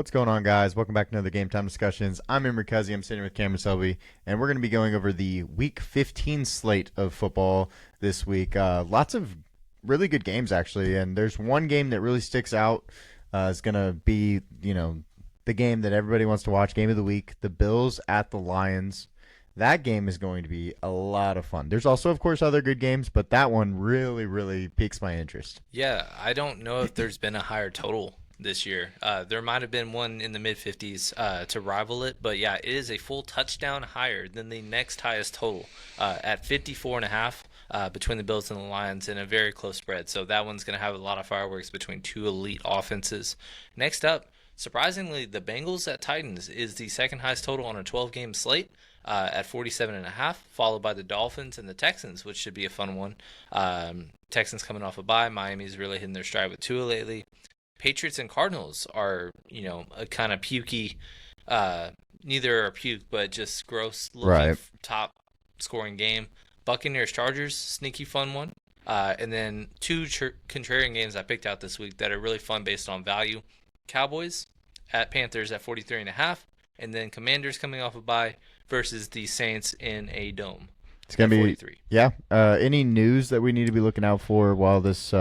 What's going on, guys? Welcome back to another Game Time Discussions. I'm Imre Cuzzy. I'm sitting with Cameron Selby, and we're going to be going over the Week 15 slate of football this week. Lots of really good games, actually, and there's one game that really sticks out. It's going to be, the game that everybody wants to watch, game of the week, the Bills at the Lions. That game is going to be a lot of fun. There's also, of course, other good games, but that one really, really piques my interest. Yeah, I don't know if there's been a higher total this year. There might have been one in the mid 50s to rival it, but yeah, it is a full touchdown higher than the next highest total at 54.5 between the Bills and the Lions in a very close spread. So that one's going to have a lot of fireworks between two elite offenses. Next up, surprisingly, the Bengals at Titans is the second highest total on a 12-game slate. At 47.5, followed by the Dolphins and the Texans, which should be a fun one. Texans coming off a bye. Miami's really hitting their stride with Tua lately. Patriots and Cardinals are, a kind of pukey, neither are puke, but just gross looking top scoring game. Buccaneers Chargers, sneaky fun one. And then two contrarian games I picked out this week that are really fun based on value. Cowboys at Panthers at 43.5, and then Commanders coming off a bye versus the Saints in a dome. It's going to be 43. Yeah. Any news that we need to be looking out for while this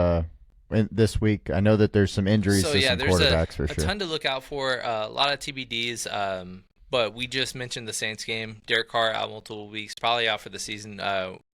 week? I know that there's some injuries to some quarterbacks for sure. A ton to look out for. A lot of TBDs. But we just mentioned the Saints game. Derek Carr out multiple weeks, probably out for the season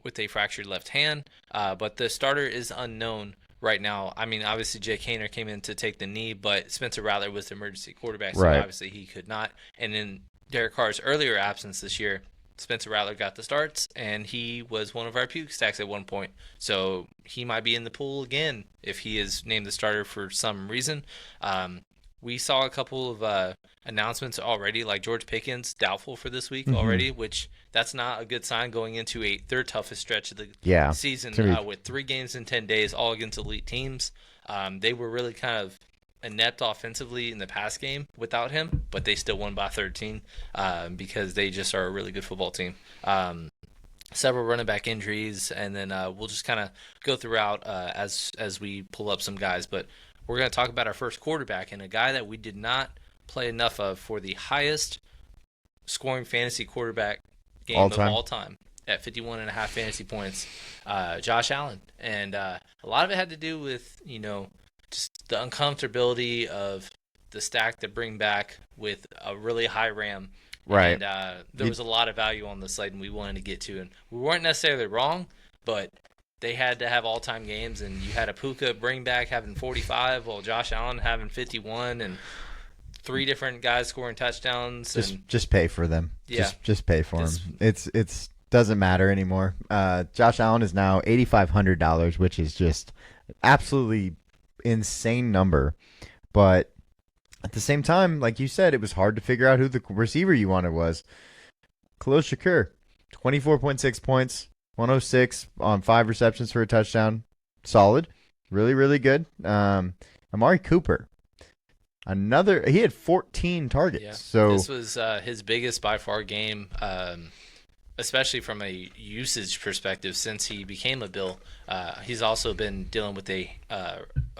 with a fractured left hand. But the starter is unknown right now. I mean, obviously Jake Haener came in to take the knee, but Spencer Rattler was the emergency quarterback, so obviously he could not. And in Derek Carr's earlier absence this year, Spencer Rattler got the starts, and he was one of our puke stacks at one point. So he might be in the pool again if he is named the starter for some reason. We saw a couple of announcements already, like George Pickens doubtful for this week already, which that's not a good sign going into their toughest stretch of the season with 3 games in 10 days, all against elite teams. They were really kind of inept offensively in the past game without him, but they still won by 13 because they just are a really good football team. Several running back injuries, and then we'll just kind of go throughout as we pull up some guys. But we're going to talk about our first quarterback and a guy that we did not play enough of for the highest scoring fantasy quarterback game of all time at 51.5 fantasy points, Josh Allen. And a lot of it had to do with, just the uncomfortability of the stack to bring back with a really high RAM. Right. And there was a lot of value on the slate, and we wanted to get to. And we weren't necessarily wrong, but they had to have all-time games, and you had a Puka bring back having 45, while Josh Allen having 51, and 3 different guys scoring touchdowns. Just pay for them. Yeah. Just pay for them. It's doesn't matter anymore. Josh Allen is now $8,500, which is just absolutely insane number. But at the same time, like you said, it was hard to figure out who the receiver you wanted was. Khalil Shakur, 24.6 points. 106 on 5 receptions for a touchdown. Solid. Really, really good. Amari Cooper. He had 14 targets. Yeah. So this was his biggest by far game, especially from a usage perspective since he became a Bill. He's also been dealing with a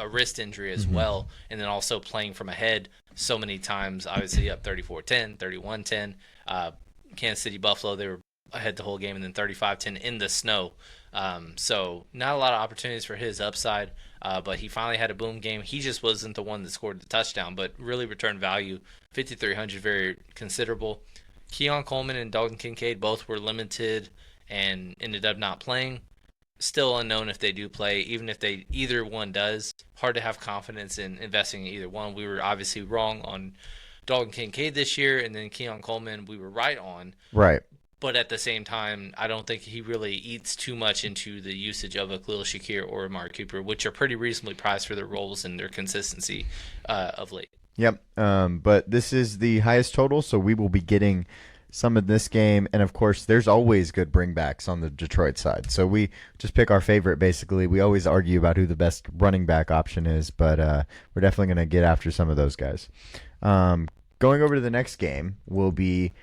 wrist injury as well, and then also playing from ahead so many times, obviously up 34-10, 31-10. Kansas City, Buffalo, they were ahead the whole game, and then 35-10 in the snow. So not a lot of opportunities for his upside, but he finally had a boom game. He just wasn't the one that scored the touchdown, but really returned value. 5,300, very considerable. Keon Coleman and Dalton Kincaid both were limited and ended up not playing. Still unknown if they do play, even if either one does. Hard to have confidence in investing in either one. We were obviously wrong on Dalton Kincaid this year, and then Keon Coleman we were right on. Right. But at the same time, I don't think he really eats too much into the usage of a Khalil Shakir or Amari Cooper, which are pretty reasonably priced for their roles and their consistency of late. Yep. But this is the highest total, so we will be getting some of this game. And, of course, there's always good bringbacks on the Detroit side. So we just pick our favorite, basically. We always argue about who the best running back option is, but we're definitely going to get after some of those guys. Going over to the next game will be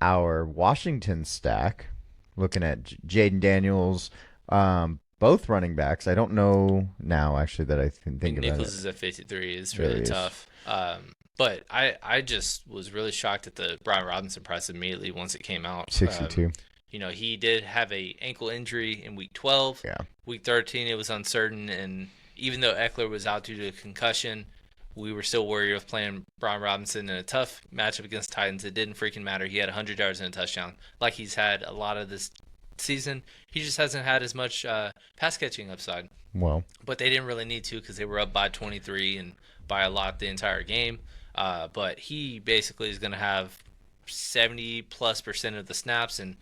our Washington stack, looking at Jaden Daniels, both running backs. I don't know now, actually, that I can think about it. Nichols is at 53 is really tough. But I just was really shocked at the Brian Robinson price immediately once it came out. 62. He did have a ankle injury in week 12. Yeah. Week 13, it was uncertain, and even though Eckler was out due to a concussion, we were still worried of playing Brian Robinson in a tough matchup against Titans. It didn't freaking matter. He had 100 yards and a touchdown, like he's had a lot of this season. He just hasn't had as much pass catching upside. Well, but they didn't really need to because they were up by 23 and by a lot the entire game. But he basically is going to have 70+% of the snaps and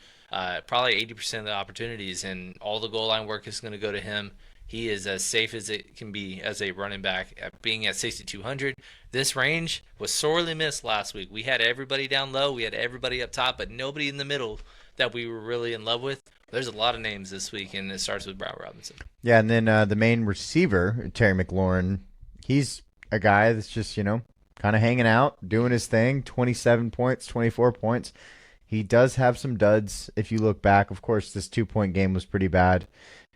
probably 80% of the opportunities, and all the goal line work is going to go to him. He is as safe as it can be as a running back, being at 6,200. This range was sorely missed last week. We had everybody down low, we had everybody up top, but nobody in the middle that we were really in love with. There's a lot of names this week, and it starts with Brian Robinson. Yeah, and then the main receiver, Terry McLaurin, he's a guy that's just, kind of hanging out, doing his thing, 27 points, 24 points. He does have some duds if you look back. Of course, this 2-point game was pretty bad.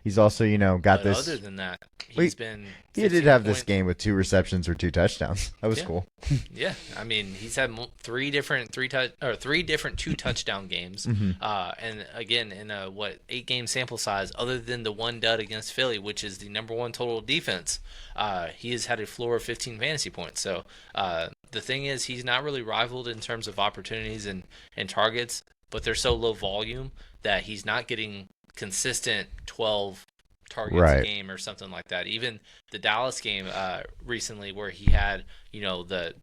He's also, got But this. Other than that, he did have this game with 2 receptions or 2 touchdowns. That was cool. Yeah, I mean, he's had three different 2-touchdown games, and again in a 8-game sample size. Other than the one dud against Philly, which is the number 1 total defense, he has had a floor of 15 fantasy points. So the thing is, he's not really rivaled in terms of opportunities and targets, but they're so low volume that he's not getting consistent 12 targets a game or something like that. Even the Dallas game recently, where he had the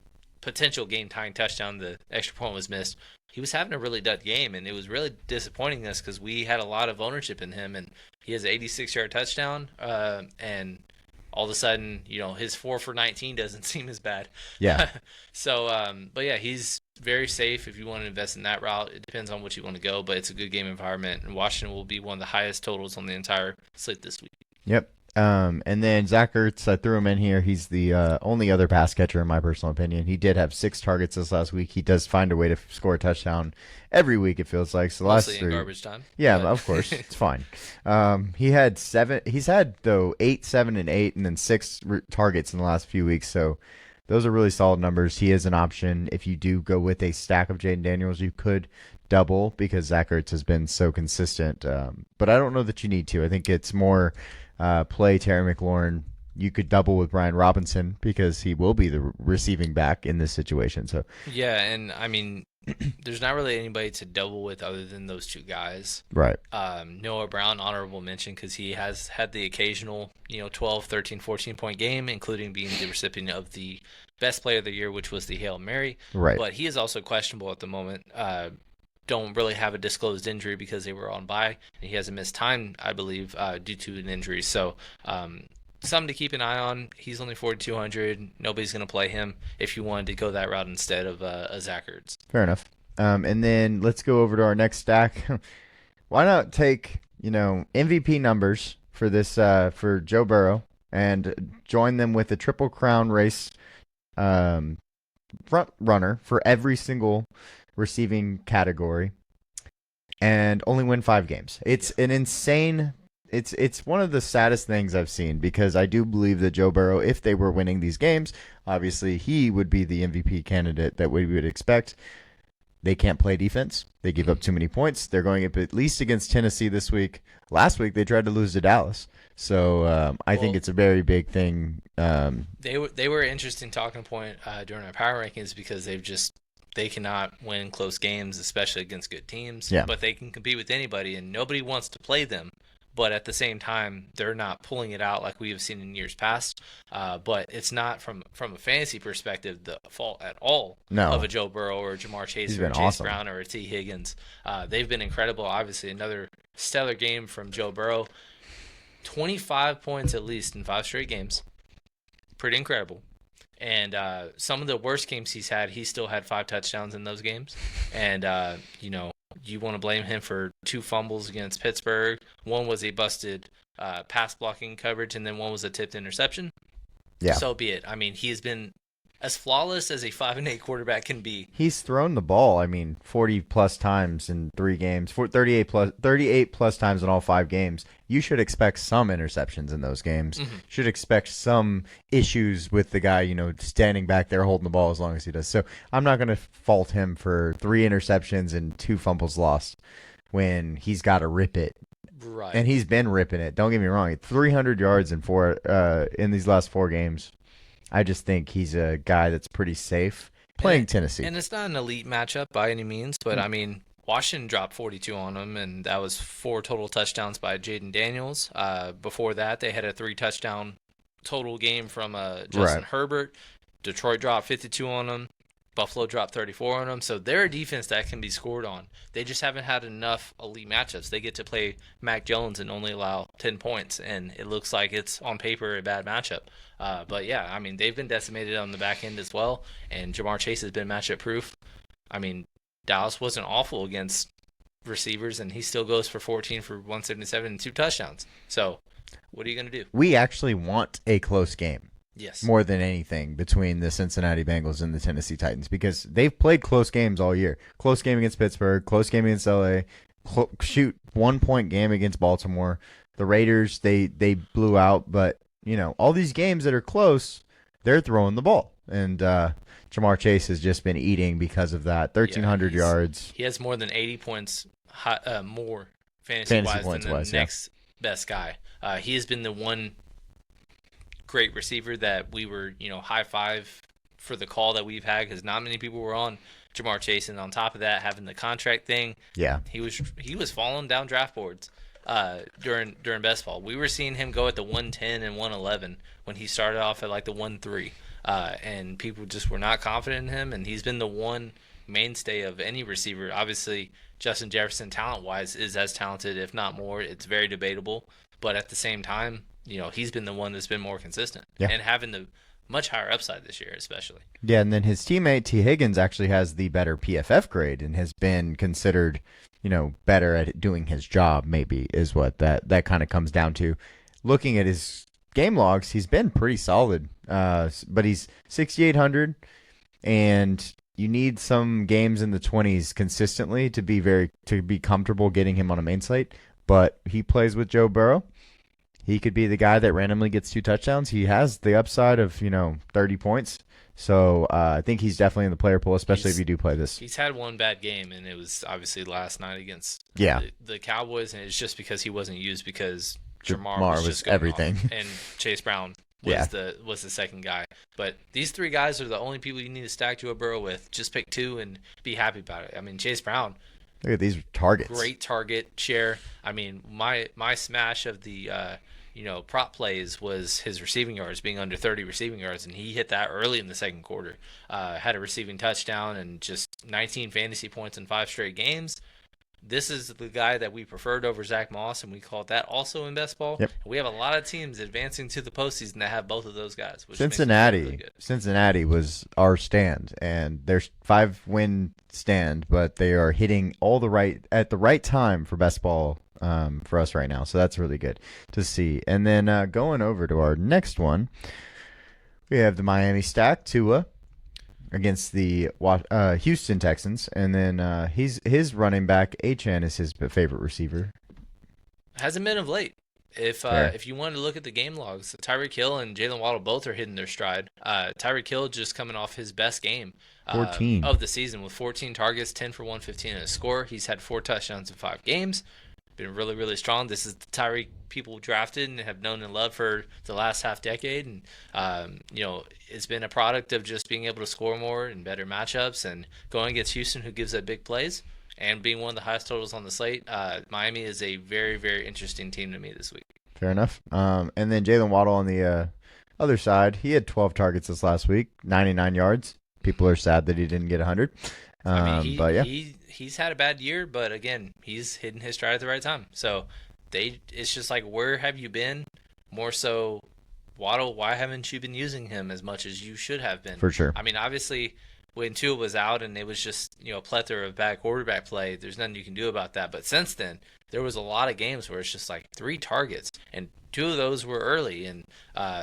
potential game-tying touchdown, the extra point was missed. He was having a really dud game, and it was really disappointing us because we had a lot of ownership in him, and he has an 86-yard touchdown, and all of a sudden, his 4 for 19 doesn't seem as bad. Yeah. So, but yeah, he's very safe if you want to invest in that route. It depends on what you want to go, but it's a good game environment, and Washington will be one of the highest totals on the entire slate this week. Yep. And then Zach Ertz, I threw him in here. He's the only other pass catcher in my personal opinion. He did have 6 targets this last week. He does find a way to score a touchdown every week, it feels like. So Mostly last in 3. garbage time. Yeah, of course. It's fine. He had 7. He's had, though, 8, 7, and 8, and then 6 targets in the last few weeks. So those are really solid numbers. He is an option. If you do go with a stack of Jaden Daniels, you could double because Zach Ertz has been so consistent. But I don't know that you need to. I think it's more play Terry McLaurin. You could double with Brian Robinson because he will be the receiving back in this situation. So yeah, and I mean, there's not really anybody to double with other than those 2 guys. Right. Noah Brown, honorable mention because he has had the occasional 12, 13, 14-point game, including being the recipient of the best player of the year, which was the Hail Mary. Right. But he is also questionable at the moment. Don't really have a disclosed injury because they were on bye, and he hasn't missed time, I believe, due to an injury. So something to keep an eye on. He's only 4,200. Nobody's going to play him if you wanted to go that route instead of a Zach Ertz. Fair enough. And then let's go over to our next stack. Why not take MVP numbers for this for Joe Burrow and join them with a Triple Crown race front runner for every single receiving category and only win 5 games. It's an insane. It's one of the saddest things I've seen because I do believe that Joe Burrow, if they were winning these games, obviously he would be the MVP candidate that we would expect. They can't play defense. They give up too many points. They're going up at least against Tennessee this week. Last week they tried to lose to Dallas. So I think it's a very big thing. They were an interesting talking point during our power rankings because they cannot win close games, especially against good teams. Yeah. But they can compete with anybody, and nobody wants to play them. But at the same time, they're not pulling it out like we have seen in years past. But it's not from a fantasy perspective the fault at all of a Joe Burrow or a Jamar Chase or a Chase Brown or a T. Higgins. They've been incredible. Obviously, another stellar game from Joe Burrow. 25 points at least in 5 straight games. Pretty incredible. And some of the worst games he's had, he still had 5 touchdowns in those games. And, you want to blame him for 2 fumbles against Pittsburgh. One was a busted pass blocking coverage, and then one was a tipped interception. Yeah. So be it. I mean, he's been as flawless as a 5-8 quarterback can be. He's thrown the ball, 40 plus times in 3 games, 38 plus times in all 5 games. You should expect some interceptions in those games. Mm-hmm. Should expect some issues with the guy, standing back there holding the ball as long as he does. So I'm not going to fault him for 3 interceptions and 2 fumbles lost when he's got to rip it. Right. And he's been ripping it. Don't get me wrong. 300 yards in these last 4 games. I just think he's a guy that's pretty safe playing Tennessee. And it's not an elite matchup by any means, but I mean, Washington dropped 42 on him, and that was 4 total touchdowns by Jaden Daniels. Before that, they had a 3-touchdown total game from Justin Herbert. Detroit dropped 52 on him. Buffalo dropped 34 on them. So they're a defense that can be scored on. They just haven't had enough elite matchups. They get to play Mac Jones and only allow 10 points, and it looks like it's on paper a bad matchup. But yeah, I mean, they've been decimated on the back end as well, and Jamar Chase has been matchup proof. I mean, Dallas wasn't awful against receivers, and he still goes for 14 for 177 and 2 touchdowns. So what are you going to do? We actually want a close game. Yes. More than anything between the Cincinnati Bengals and the Tennessee Titans, because they've played close games all year. Close game against Pittsburgh, close game against LA, 1-point game against Baltimore. The Raiders, they blew out, but all these games that are close, they're throwing the ball. And Jamar Chase has just been eating because of that. 1,300 yards. He has more than 80 points more fantasy-wise than the next best guy. He has been the one great receiver that we were, high five for the call that we've had, because not many people were on Jamar Chase, and on top of that, having the contract thing, he was falling down draft boards during best ball. We were seeing him go at the 110 and 111 when he started off at like the 1-3, and people just were not confident in him, and he's been the one mainstay of any receiver. Obviously, Justin Jefferson, talent-wise, is as talented, if not more. It's very debatable, but at the same time, he's been the one that's been more consistent and having the much higher upside this year, especially. Yeah, and then his teammate T. Higgins actually has the better PFF grade and has been considered, better at doing his job, maybe, is what that kind of comes down to. Looking at his game logs, he's been pretty solid, but he's 6,800, and you need some games in the 20s consistently to be comfortable getting him on a main slate, but he plays with Joe Burrow. He could be the guy that randomly gets 2 touchdowns. He has the upside of, 30 points. So I think he's definitely in the player pool, especially if you do play this. He's had one bad game, and it was obviously last night against the Cowboys, and it's just because he wasn't used because Jamar was just going everything. off, and Chase Brown was the second guy. But these 3 guys are the only people you need to stack Joe Burrow with. Just pick 2 and be happy about it. I mean, Chase Brown. Look at these targets. Great target share. I mean, my smash of the prop plays was his receiving yards being under 30 receiving yards, and he hit that early in the second quarter. Had a receiving touchdown and just 19 fantasy points in 5 straight games. This is the guy that we preferred over Zach Moss, and we called that also in best ball. Yep. We have a lot of teams advancing to the postseason that have both of those guys. Which Cincinnati, makes it really good. Cincinnati was our stand, and their 5-win stand, but they are hitting at the right time for best ball for us right now. So that's really good to see. And then going over to our next one, we have the Miami stack, Tua, against the Houston Texans, and then his running back Achane is his favorite receiver. Hasn't been of late. If you wanted to look at the game logs, Tyreek Hill and Jalen Waddle both are hitting their stride. Tyreek Hill just coming off his best game 14 of the season with 14 targets, 10 for 115 and a score. He's had 4 touchdowns in 5 games. Been really, really strong. This is the Tyreek people drafted and have known and loved for the last half decade, and it's been a product of just being able to score more and better matchups, and going against Houston, who gives up big plays, and being one of the highest totals on the slate. Miami is a very, very interesting team to me this week. Fair enough. And then Jalen Waddle on the other side, he had 12 targets this last week, 99 yards. People are sad that he didn't get 100. But yeah. He's had a bad year, but again, he's hitting his stride at the right time. So it's just like, where have you been? More so, Waddle, why haven't you been using him as much as you should have been? For sure. I mean, obviously, when Tua was out and it was just a plethora of bad quarterback play, there's nothing you can do about that. But since then, there was a lot of games where it's just like 3 targets, and 2 of those were early. And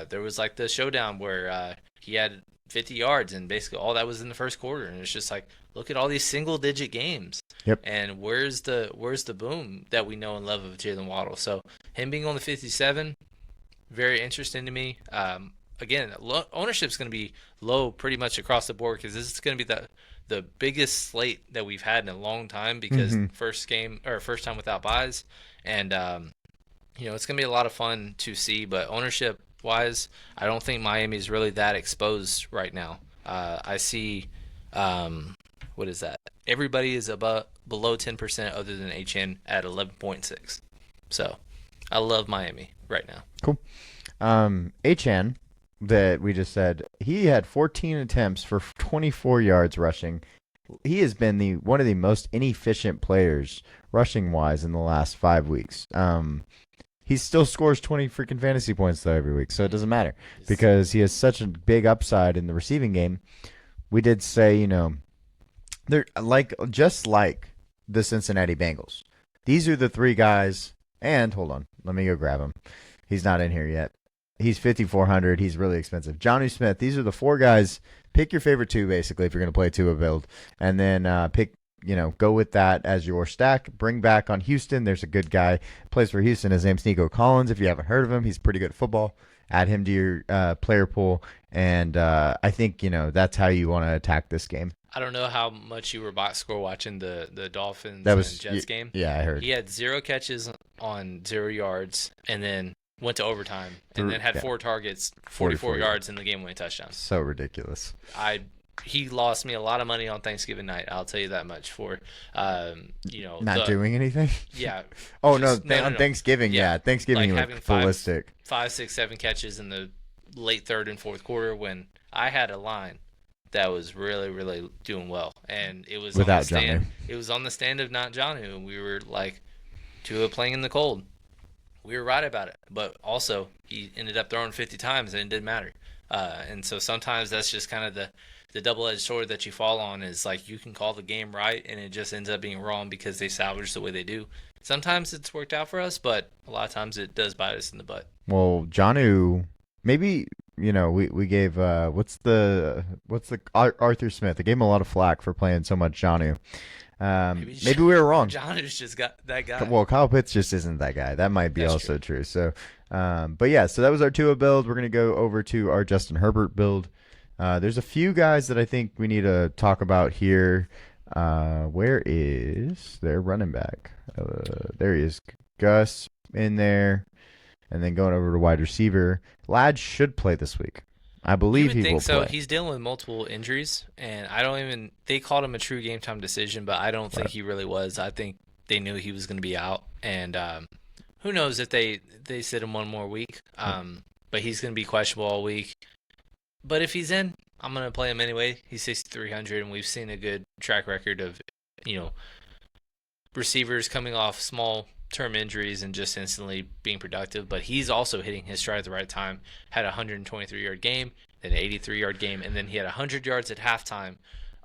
there was like the showdown where he had 50 yards, and basically all that was in the first quarter. And it's just like, look at all these single-digit games. Yep. And where's the boom that we know and love of Jalen Waddle? So him being on the 57, very interesting to me. Again, ownership's going to be low pretty much across the board because this is going to be the biggest slate that we've had in a long time because first time without buys, and it's going to be a lot of fun to see. But ownership wise, I don't think Miami is really that exposed right now. I see, what is that? Everybody is below 10% other than HN at 11.6. So I love Miami right now. Cool. HN that we just said, he had 14 attempts for 24 yards rushing. He has been one of the most inefficient players rushing wise in the last 5 weeks. He still scores 20 freaking fantasy points though every week, so it doesn't matter because he has such a big upside in the receiving game. We did say, they're just like the Cincinnati Bengals. These are the three guys. And hold on, let me go grab him. He's not in here yet. He's 5,400. He's really expensive. Jonnu Smith. These are the four guys. Pick your favorite two, basically, if you're going to play a build, and then go with that as your stack. Bring back on Houston. There's a good guy plays for Houston. His name's Nico Collins. If you haven't heard of him, he's pretty good at football. Add him to your player pool, and I think that's how you want to attack this game. I don't know how much you were box score watching the Dolphins and Jets game. Yeah, I heard. He had 0 catches on 0 yards, and then went to overtime, and then had 4 targets, 44 yards in the game-winning touchdown. So ridiculous. He lost me a lot of money on Thanksgiving night. I'll tell you that much. For not doing anything. Yeah. On Thanksgiving. Yeah, Thanksgiving like was having ballistic. 5, 6, 7 catches in the late third and fourth quarter when I had a line that was really, really doing well, and it was without on the stand. Jonnu. It was on the stand of not Jonnu, and we were like Tua playing in the cold. We were right about it, but also he ended up throwing 50 times and it didn't matter. And so sometimes that's just kind of the double-edged sword that you fall on is like you can call the game right and it just ends up being wrong because they salvage the way they do. Sometimes it's worked out for us, but a lot of times it does bite us in the butt. Well, Jonnu, maybe we gave what's the Arthur Smith? I gave him a lot of flack for playing so much Jonnu. Maybe we were wrong. Jonnu's just got that guy. Well, Kyle Pitts just isn't that guy. That might be That's also true. So, but yeah, so that was our Tua build. We're gonna go over to our Justin Herbert build. There's a few guys that I think we need to talk about here. Where is their running back? There he is. Gus in there, and then going over to wide receiver. Ladd should play this week. I believe he will so. play. He's dealing with multiple injuries, and they called him a true game time decision, but I don't think he really was. I think they knew he was going to be out, and who knows if they sit him one more week. But he's going to be questionable all week. But if he's in, I'm going to play him anyway. He's 6,300, and we've seen a good track record of, receivers coming off small-term injuries and just instantly being productive. But he's also hitting his stride at the right time. Had a 123-yard game, then an 83-yard game, and then he had 100 yards at halftime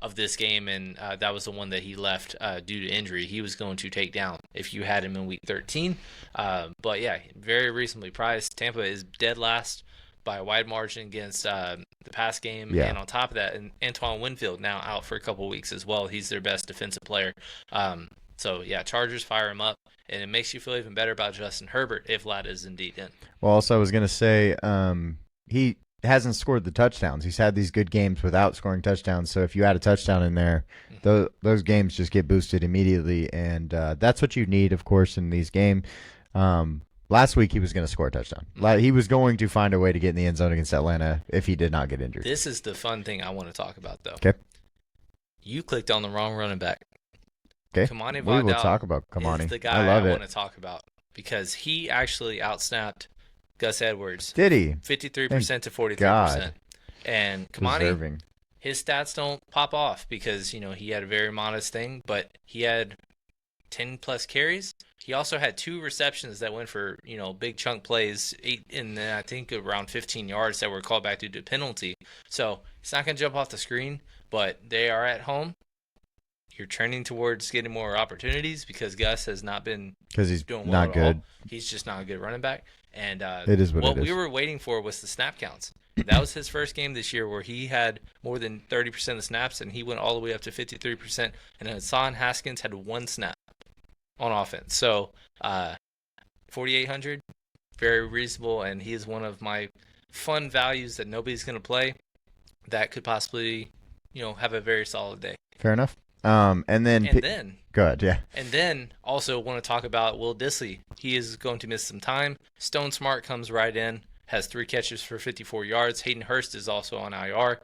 of this game, and that was the one that he left due to injury. He was going to take down if you had him in Week 13. But, yeah, very reasonably priced. Tampa is dead last by a wide margin against the pass game. Yeah. And on top of that, Antoine Winfield now out for a couple weeks as well. He's their best defensive player. So, yeah, Chargers fire him up, and it makes you feel even better about Justin Herbert if Ladd is indeed in. Well, also I was going to say he hasn't scored the touchdowns. He's had these good games without scoring touchdowns. So if you add a touchdown in there, those games just get boosted immediately, and that's what you need, of course, in these games. Last week he was going to score a touchdown. He was going to find a way to get in the end zone against Atlanta if he did not get injured. This is the fun thing I want to talk about, though. Okay. You clicked on the wrong running back. Okay. Kamani we will Vidal talk about Kamani. is the guy I want to talk about because he actually outsnapped Gus Edwards. Did he? 53% to 43%. God. And Kamani, Deserving. his stats don't pop off because, he had a very modest thing, but he had 10-plus carries. He also had 2 receptions that went for, big chunk plays, 8 and then I think around 15 yards that were called back due to penalty. So it's not going to jump off the screen, but they are at home. You're trending towards getting more opportunities because Gus has not been doing well not at good. all. He's just not a good running back. And it is what we is. were waiting for was the snap counts. That was his first game this year where he had more than 30% of snaps, and he went all the way up to 53%. And Hassan Haskins had one snap on offense. So 4,800, very reasonable, and he is one of my fun values that nobody's going to play that could possibly, have a very solid day. Fair enough. And then go ahead, yeah. And then also want to talk about Will Dissly. He is going to miss some time. Stone Smart comes right in, has 3 catches for 54 yards. Hayden Hurst is also on IR.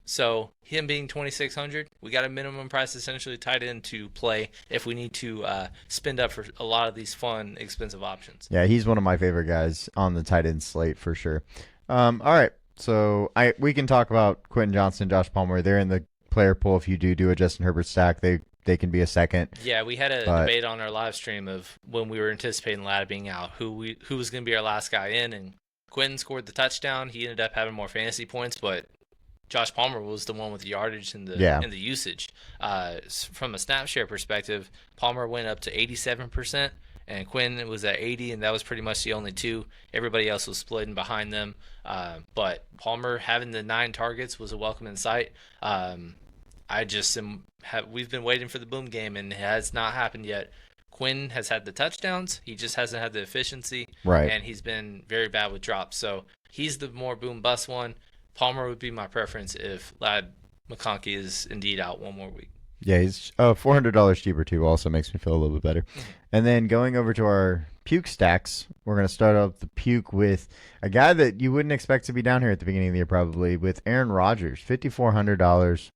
So him being 2,600, we got a minimum price essentially tied in to play if we need to spend up for a lot of these fun, expensive options. Yeah, he's one of my favorite guys on the tight end slate for sure. All right, so we can talk about Quentin Johnston, Josh Palmer. They're in the player pool. If you do a Justin Herbert stack, they can be a second. Yeah, we had a debate on our live stream of when we were anticipating Ladd being out, who was going to be our last guy in, and Quentin scored the touchdown. He ended up having more fantasy points, but Josh Palmer was the one with the yardage and the usage. From a snap share perspective, Palmer went up to 87%, and Quinn was at 80, and that was pretty much the only two. Everybody else was splitting behind them. But Palmer having the 9 targets was a welcome in sight. We've been waiting for the boom game, and it has not happened yet. Quinn has had the touchdowns. He just hasn't had the efficiency. Right. And he's been very bad with drops. So he's the more boom bust one. Palmer would be my preference if Ladd McConkey is indeed out one more week. Yeah, he's $400 cheaper too. Also makes me feel a little bit better. Mm-hmm. And then going over to our puke stacks, we're going to start off the puke with a guy that you wouldn't expect to be down here at the beginning of the year probably, with Aaron Rodgers, $5,400.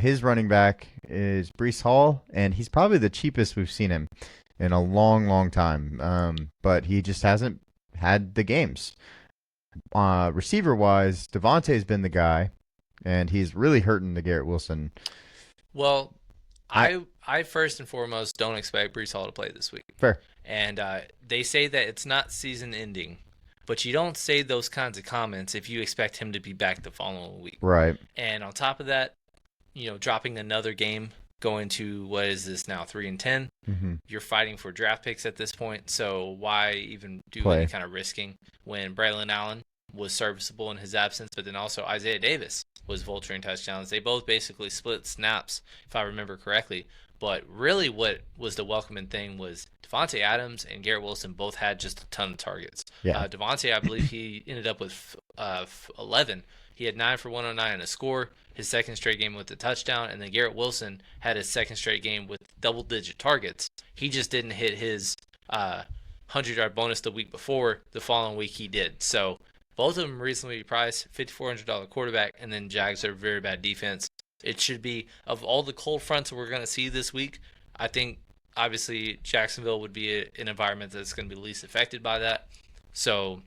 His running back is Breece Hall, and he's probably the cheapest we've seen him in a long, long time. But he just hasn't had the games. Receiver-wise, Devontae's been the guy, and he's really hurting the Garrett Wilson. Well, I first and foremost don't expect Breece Hall to play this week. Fair. And they say that it's not season-ending, but you don't say those kinds of comments if you expect him to be back the following week. Right. And on top of that, dropping another game, going to, what is this now, 3-10? Mm-hmm. You're fighting for draft picks at this point, so why even do any kind of risking when Braylon Allen was serviceable in his absence, but then also Isaiah Davis was vulturing touchdowns. They both basically split snaps, if I remember correctly. But really what was the welcoming thing was Devontae Adams and Garrett Wilson both had just a ton of targets. Yeah. Devontae, I believe he ended up with 11. He had 9 for 109 and a score, his second straight game with a touchdown, and then Garrett Wilson had his second straight game with double-digit targets. He just didn't hit his 100-yard bonus the week before. The following week he did. So both of them reasonably priced, $5,400 quarterback, and then Jags are a very bad defense. It should be, of all the cold fronts we're going to see this week, I think obviously Jacksonville would be an environment that's going to be least affected by that. So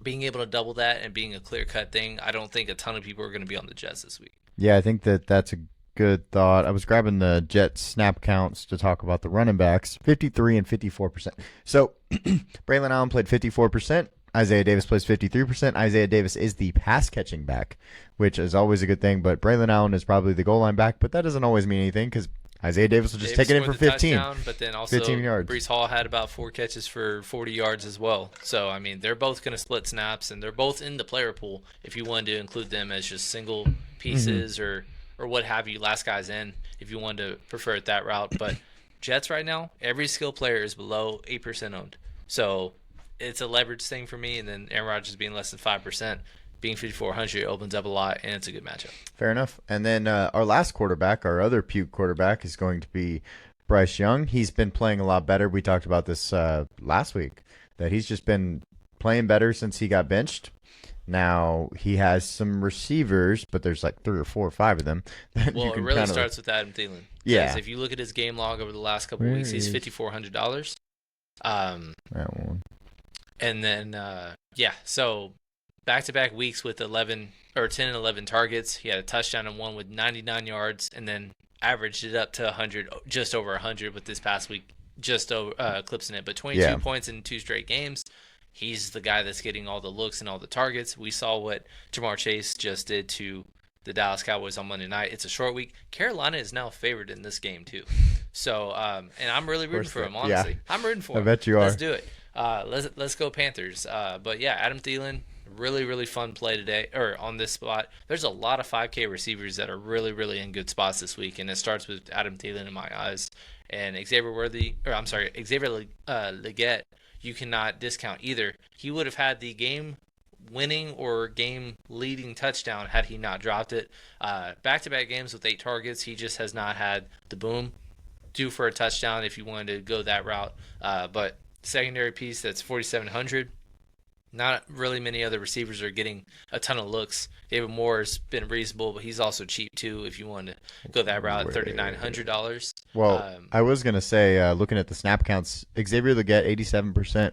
being able to double that and being a clear-cut thing, I don't think a ton of people are going to be on the Jets this week. Yeah, I think that's a good thought. I was grabbing the Jets snap counts to talk about the running backs, 53 and 54%. So Braylon Allen played 54%. Isaiah Davis plays 53%. Isaiah Davis is the pass-catching back, which is always a good thing, but Braylon Allen is probably the goal line back, but that doesn't always mean anything because Isaiah Davis will just take it in for 15. Touchdown, but then also 15 yards. Breece Hall had about 4 catches for 40 yards as well. So, I mean, they're both going to split snaps, and they're both in the player pool if you wanted to include them as just single pieces or what have you, last guys in, if you wanted to prefer it that route. But Jets right now, every skill player is below 8% owned. So it's a leverage thing for me, and then Aaron Rodgers being less than 5%, being 5,400 opens up a lot, and it's a good matchup. Fair enough. And then our last quarterback, our other puke quarterback, is going to be Bryce Young. He's been playing a lot better. We talked about this last week, that he's just been playing better since he got benched. Now, he has some receivers, but there's like 3 or 4 or 5 of them. Well, it really starts with Adam Thielen. Yeah. If you look at his game log over the last couple of weeks, he's $5,400. That one. And then, so back-to-back weeks with 10 and 11 targets. He had a touchdown and one with 99 yards, and then averaged it up to 100, just over 100 with this past week, just eclipsing it. But 22 points in 2 straight games. He's the guy that's getting all the looks and all the targets. We saw what Jamar Chase just did to the Dallas Cowboys on Monday night. It's a short week. Carolina is now favored in this game, too. So, and I'm really rooting for him, honestly. Yeah. I'm rooting for him. I bet you are. Let's do it. Let's go Panthers. But yeah, Adam Thielen, Really, really fun play today, or on this spot. There's a lot of 5K receivers that are really, really in good spots this week, and it starts with Adam Thielen in my eyes. And Xavier Leggett, you cannot discount either. He would have had the game winning or game leading touchdown had he not dropped it. Back-to-back games with 8 targets. He just has not had the boom due for a touchdown if you wanted to go that route. But secondary piece, that's 4,700. Not really many other receivers are getting a ton of looks. David Moore's been reasonable, but he's also cheap too if you want to go that route, $3,900. Well, I was going to say, looking at the snap counts, Xavier Leggett, 87%.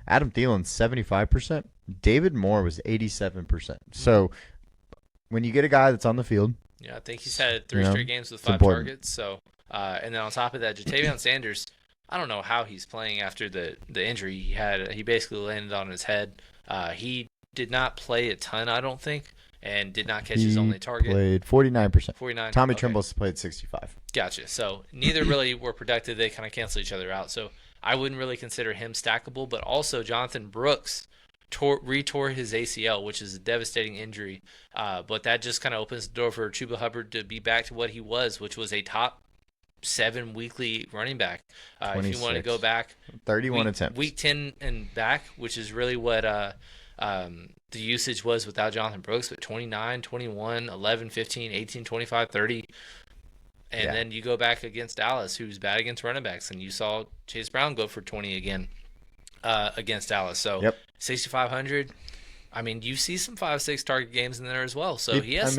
Adam Thielen, 75%. David Moore was 87%. So when you get a guy that's on the field. Yeah, I think he's had 3 straight games with 5 important. targets. So, and then on top of that, Jatavion Sanders, I don't know how he's playing after the injury he had. He basically landed on his head. He did not play a ton, I don't think, and did not catch his only target. Played 49%. 49. Tommy Okay. Trimble's played 65. Gotcha. So neither really were productive. They kind of cancel each other out. So I wouldn't really consider him stackable. But also Jonathan Brooks retore his ACL, which is a devastating injury. But that just kind of opens the door for Chuba Hubbard to be back to what he was, which was a top 7 weekly running back. If you want to go back 31 attempts. Week 10 and back, which is really what the usage was without Jonathan Brooks, but 29, 21, 11, 15, 18, 25, 30. And then you go back against Dallas, who's bad against running backs, and you saw Chase Brown go for 20 again against Dallas. So 6,500. I mean, you see some 5-6 target games in there as well. So he had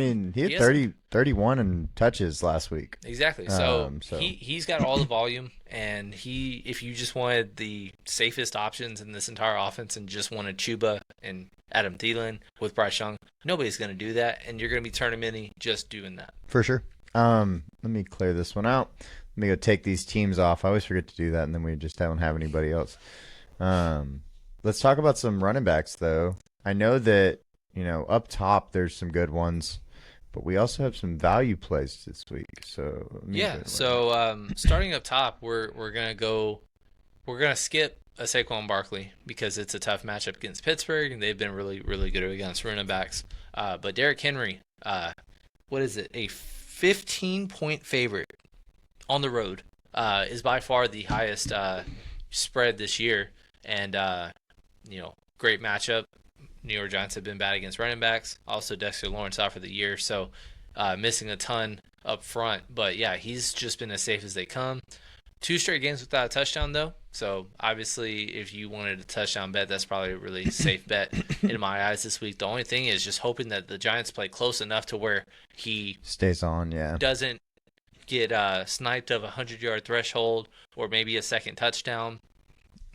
31 and touches last week. Exactly. So he's got all the volume, and if you just wanted the safest options in this entire offense and just wanted Chuba and Adam Thielen with Bryce Young, nobody's going to do that, and you're going to be tournamenting just doing that. For sure. Let me clear this one out. Let me go take these teams off. I always forget to do that, and then we just don't have anybody else. Let's talk about some running backs, though. I know that, up top there's some good ones, but we also have some value plays this week. So starting up top, we're gonna skip a Saquon Barkley because it's a tough matchup against Pittsburgh, and they've been really, really good against running backs. But Derrick Henry, what is it? A 15-point favorite on the road is by far the highest spread this year, and great matchup. New York Giants have been bad against running backs. Also, Dexter Lawrence out for the year, so missing a ton up front. But, yeah, he's just been as safe as they come. 2 straight games without a touchdown, though. So, obviously, if you wanted a touchdown bet, that's probably a really safe bet in my eyes this week. The only thing is just hoping that the Giants play close enough to where he stays on, doesn't get sniped of a 100-yard threshold or maybe a second touchdown.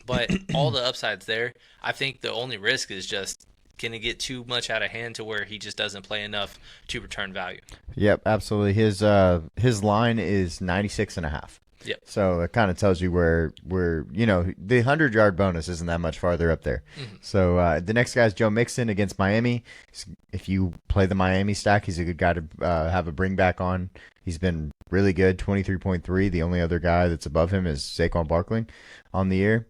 But all the upsides there. I think the only risk is just can it get too much out of hand to where he just doesn't play enough to return value. Yep, absolutely. His line is 96.5. Yep. So it kind of tells you where the 100-yard bonus isn't that much farther up there. Mm-hmm. So the next guy is Joe Mixon against Miami. If you play the Miami stack, he's a good guy to have a bring back on. He's been really good, 23.3. The only other guy that's above him is Saquon Barkley on the year.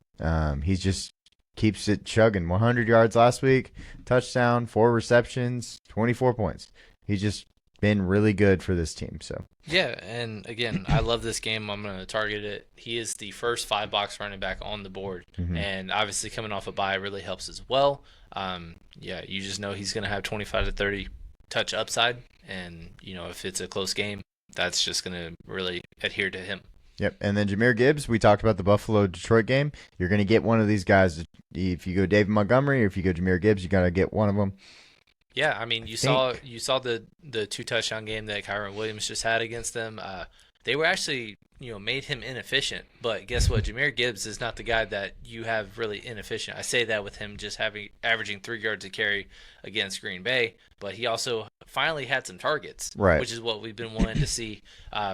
He's just keeps it chugging. 100 yards last week, touchdown, 4 receptions, 24 points. He's just been really good for this team. So yeah, and again, I love this game. I'm going to target it. He is the first 5-box running back on the board, and obviously coming off a bye really helps as well. You just know he's going to have 25 to 30 touch upside, and if it's a close game, that's just going to really adhere to him. Yep, and then Jahmyr Gibbs, we talked about the Buffalo-Detroit game. You're going to get one of these guys. If you go David Montgomery or if you go Jahmyr Gibbs, you got to get one of them. Yeah, I mean, you saw the 2-touchdown game that Kyron Williams just had against them. They were actually, made him inefficient. But guess what? Jahmyr Gibbs is not the guy that you have really inefficient. I say that with him just averaging 3 yards a carry against Green Bay. But he also finally had some targets, right, which is what we've been wanting to see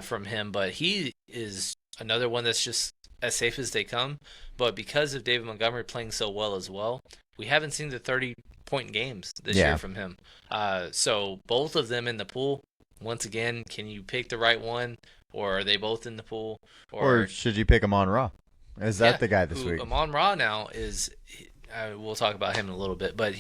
from him. But he is another one that's just as safe as they come. But because of David Montgomery playing so well as well, we haven't seen the 30-point games this year from him. So both of them in the pool, once again, can you pick the right one? Or are they both in the pool? Or should you pick Amon-Ra? Is that the guy this week? Amon-Ra now is, we'll talk about him in a little bit, but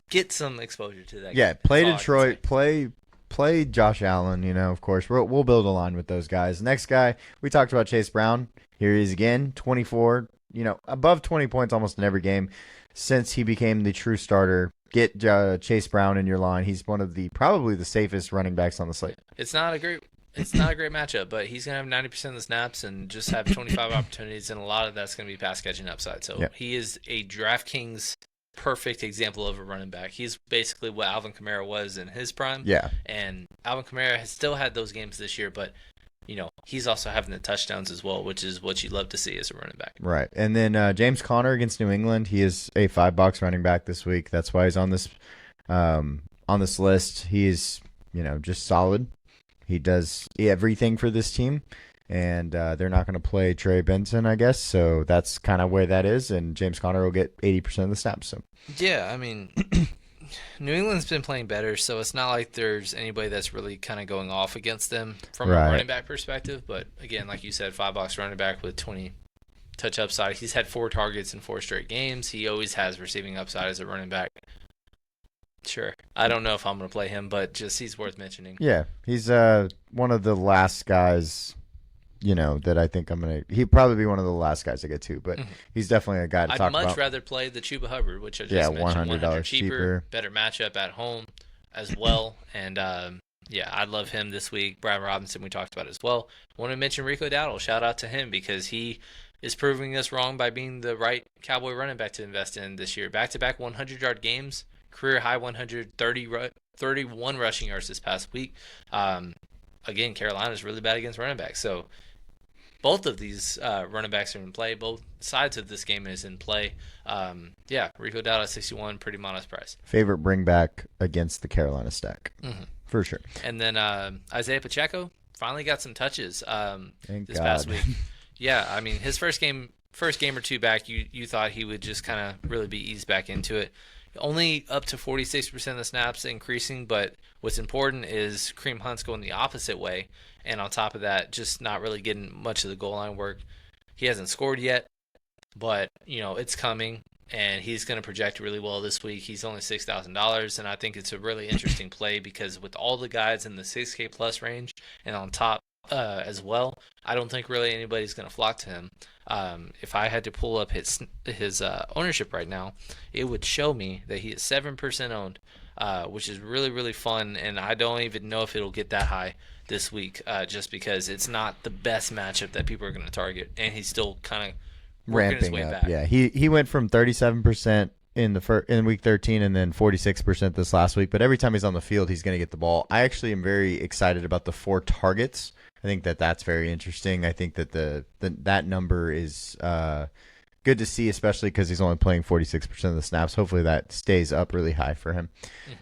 get some exposure to that. Yeah, game. play That's all I can Detroit, say. play Josh Allen. Of course, we'll build a line with those guys. Next guy, we talked about Chase Brown. Here he is again, 24. Above 20 points almost in every game since he became the true starter. Get Chase Brown in your line. He's one of probably the safest running backs on the slate. It's not a great matchup, but he's gonna have 90% of the snaps and just have 25 opportunities, and a lot of that's gonna be pass catching upside. So he is a DraftKings perfect example of a running back. He's basically what Alvin Kamara was in his prime. Yeah. And Alvin Kamara has still had those games this year, but he's also having the touchdowns as well, which is what you love to see as a running back. Right. And then James Conner against New England. He is a $5 running back this week. That's why he's on this list. He is, just solid. He does everything for this team. And they're not going to play Trey Benson, I guess. So that's kind of where that is. And James Conner will get 80% of the snaps. So. Yeah, I mean, New England's been playing better, so it's not like there's anybody that's really kind of going off against them from a running back perspective. But again, like you said, $5 running back with 20 touch upside. He's had 4 targets in 4 straight games. He always has receiving upside as a running back. Sure. I don't know if I'm going to play him, but just he's worth mentioning. Yeah, he's one of the last guys, that I think he'd probably be one of the last guys I get to, but he's definitely a guy to talk about. I'd much rather play the Chuba Hubbard, which I just mentioned, $100 cheaper, better matchup at home as well. And, I love him this week. Brian Robinson, we talked about as well. I want to mention Rico Dowdle. Shout out to him because he is proving us wrong by being the right Cowboy running back to invest in this year. Back-to-back 100-yard games, career-high 131 rushing yards this past week. Again, Carolina's really bad against running backs, so both of these running backs are in play. Both sides of this game is in play. Rico Dowdle at 61, pretty modest price. Favorite bring back against the Carolina stack, for sure. And then Isaiah Pacheco finally got some touches this God. Past week. Yeah, I mean his first game or two back, you thought he would just kind of really be eased back into it. Only up to 46% of the snaps increasing, but what's important is Kareem Hunt's going the opposite way, and on top of that, just not really getting much of the goal line work. He hasn't scored yet, but it's coming, and he's going to project really well this week. He's only $6,000, and I think it's a really interesting play because with all the guys in the 6K plus range and on top as well, I don't think really anybody's going to flock to him. If I had to pull up his ownership right now, it would show me that he is 7% owned, which is really, really fun, and I don't even know if it'll get that high this week, just because it's not the best matchup that people are going to target, and he's still kind of working his way back. Yeah, he went from 37% in week 13 and then 46% this last week, but every time he's on the field, he's going to get the ball. I actually am very excited about the 4 targets. I think that's very interesting. I think that that number is good to see, especially because he's only playing 46% of the snaps. Hopefully that stays up really high for him.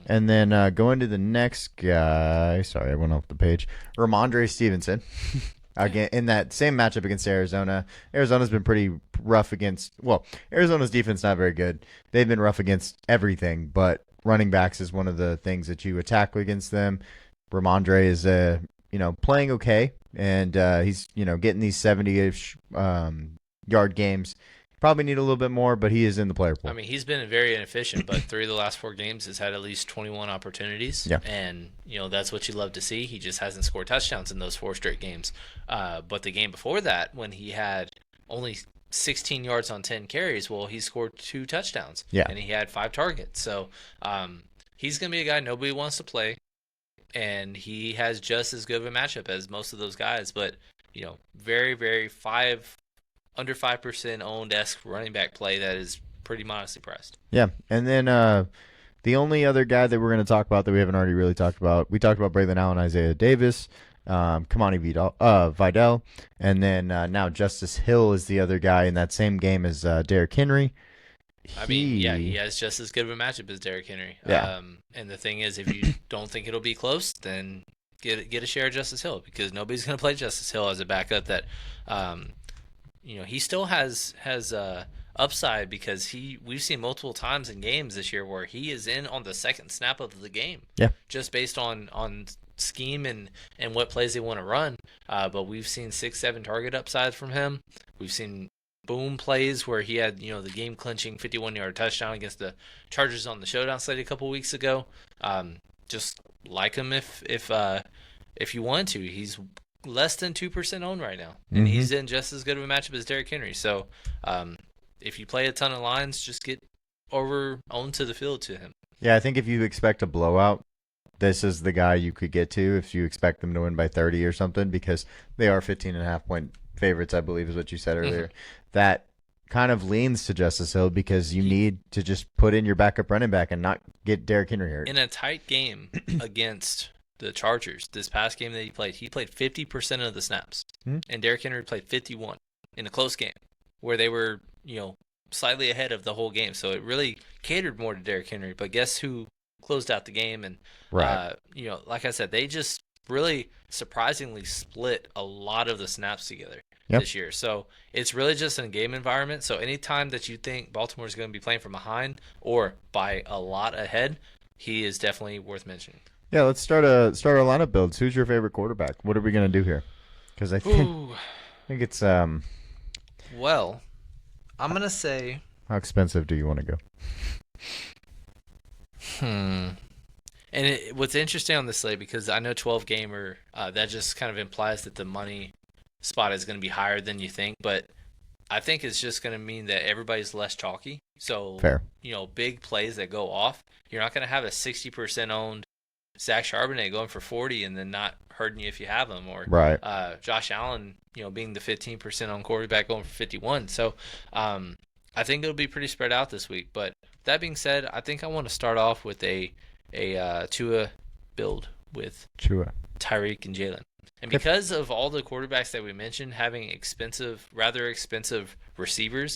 And then going to the next guy. Sorry, I went off the page. Ramondre Stevenson. Again, in that same matchup against Arizona. Arizona's been pretty rough Arizona's defense not very good. They've been rough against everything, but running backs is one of the things that you attack against them. Ramondre is playing okay, and he's getting these 70-ish yard games. Probably need a little bit more, but he is in the player pool. I mean, he's been very inefficient, but 3 of the last 4 games has had at least 21 opportunities. Yeah. And, that's what you love to see. He just hasn't scored touchdowns in those 4 straight games. But the game before that, when he had only 16 yards on 10 carries, he scored 2 touchdowns. Yeah. And he had 5 targets. So he's going to be a guy nobody wants to play. And he has just as good of a matchup as most of those guys. But, very, very under 5% owned-esque running back play that is pretty modestly priced. Yeah, and then the only other guy that we're going to talk about that we haven't already really talked about, we talked about Braylon Allen, Isaiah Davis, Kamani Vidal, and then now Justice Hill is the other guy in that same game as Derrick Henry. He has just as good of a matchup as Derrick Henry. Yeah. And the thing is, if you don't think it'll be close, then get a share of Justice Hill because nobody's going to play Justice Hill as a backup that he still has upside because we've seen multiple times in games this year where he is in on the second snap of the game. Yeah. Just based on scheme and what plays they want to run. But we've seen 6-7 target upside from him. We've seen boom plays where he had, the game clinching 51-yard touchdown against the Chargers on the Showdown slate a couple weeks ago. Just like him if you want to. He's less than 2% owned right now, and he's in just as good of a matchup as Derrick Henry. So if you play a ton of lines, just get over onto the field to him. Yeah, I think if you expect a blowout, this is the guy you could get to if you expect them to win by 30 or something, because they are 15.5-point favorites, I believe is what you said earlier. That kind of leans to Justice Hill because you need to just put in your backup running back and not get Derrick Henry hurt. In a tight game against the Chargers, this past game that he played 50% of the snaps, and Derrick Henry played 51 in a close game where they were, slightly ahead of the whole game. So it really catered more to Derrick Henry. But guess who closed out the game? And, like I said, they just really surprisingly split a lot of the snaps together this year. So it's really just a game environment. So anytime that you think Baltimore is going to be playing from behind or by a lot ahead, he is definitely worth mentioning. Yeah, let's start our lineup builds. Who's your favorite quarterback? What are we going to do here? Because I think it's well, I'm going to say, how expensive do you want to go? And what's interesting on this slate, because I know 12 gamer, that just kind of implies that the money spot is going to be higher than you think, but I think it's just going to mean that everybody's less chalky. So, fair. Big plays that go off, you're not going to have a 60% owned Zach Charbonnet going for 40 and then not hurting you if you have him, or Josh Allen, being the 15% on quarterback going for 51. So, I think it'll be pretty spread out this week. But that being said, I think I want to start off with a Tua build with Tyreek and Jalen. And because of all the quarterbacks that we mentioned having rather expensive receivers,